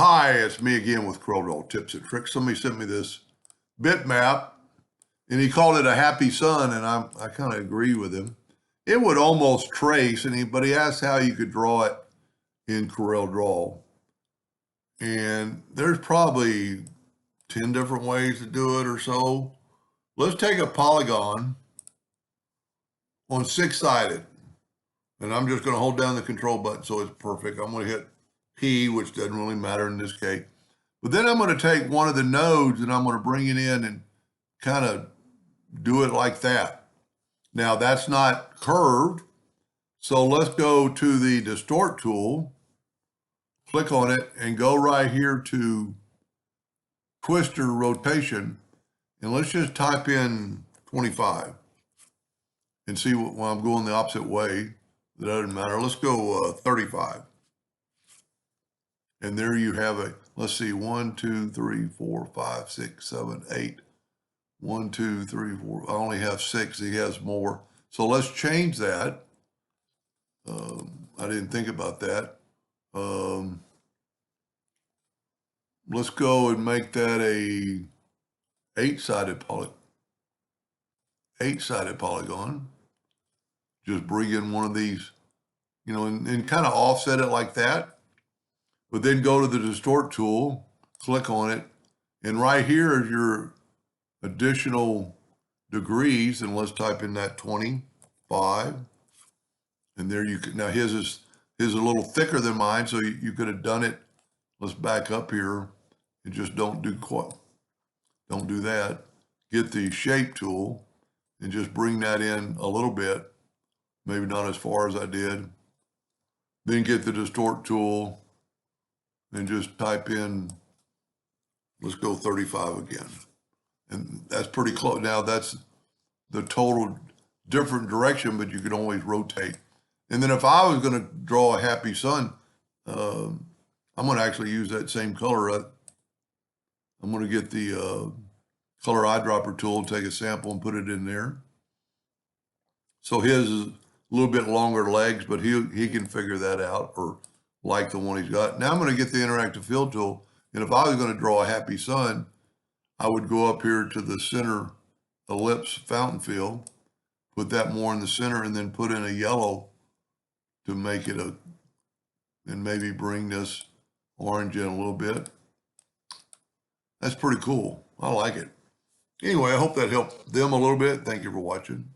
Hi, it's me again with Corel Tips and Tricks. Somebody sent me this bitmap and he called it a happy sun, and I kind of agree with him. It would almost trace, but he asked how you could draw it in Corel Draw. And there's probably 10 different ways to do it or so. Let's take a polygon on 6-sided, and I'm just going to hold down the control button so it's perfect. I'm going to hit P, which doesn't really matter in this case. But then I'm going to take one of the nodes and I'm going to bring it in and kind of do it like that. Now that's not curved. So let's go to the distort tool, click on it, and go right here to twister rotation. And let's just type in 25 and see when I'm going the opposite way. That doesn't matter. Let's go 35. And there you have it. Let's see, 1, 2, 3, 4, 5, 6, 7, 8. 1, 2, 3, 4. I only have 6. He has more. So let's change that. I didn't think about that. Let's go and make that a 8-sided polygon. Just bring in one of these, and kind of offset it like that. But then go to the distort tool, click on it, and right here is your additional degrees, and let's type in that 25. And there you can, now his is a little thicker than mine, so you could have done it. Let's back up here and just don't do that. Get the shape tool and just bring that in a little bit, maybe not as far as I did. Then get the distort tool and just type in, let's go 35 again. And that's pretty close. Now that's the total different direction, but you can always rotate. And then if I was going to draw a happy sun, I'm going to actually use that same color. I'm going to get the color eyedropper tool, take a sample and put it in there. So his is a little bit longer legs, but he can figure that out, or like the one he's got. Now I'm going to get the interactive fill tool. And if I was going to draw a happy sun, I would go up here to the center ellipse fountain fill, put that more in the center, and then put in a yellow to make it and maybe bring this orange in a little bit. That's pretty cool. I like it. Anyway, I hope that helped them a little bit. Thank you for watching.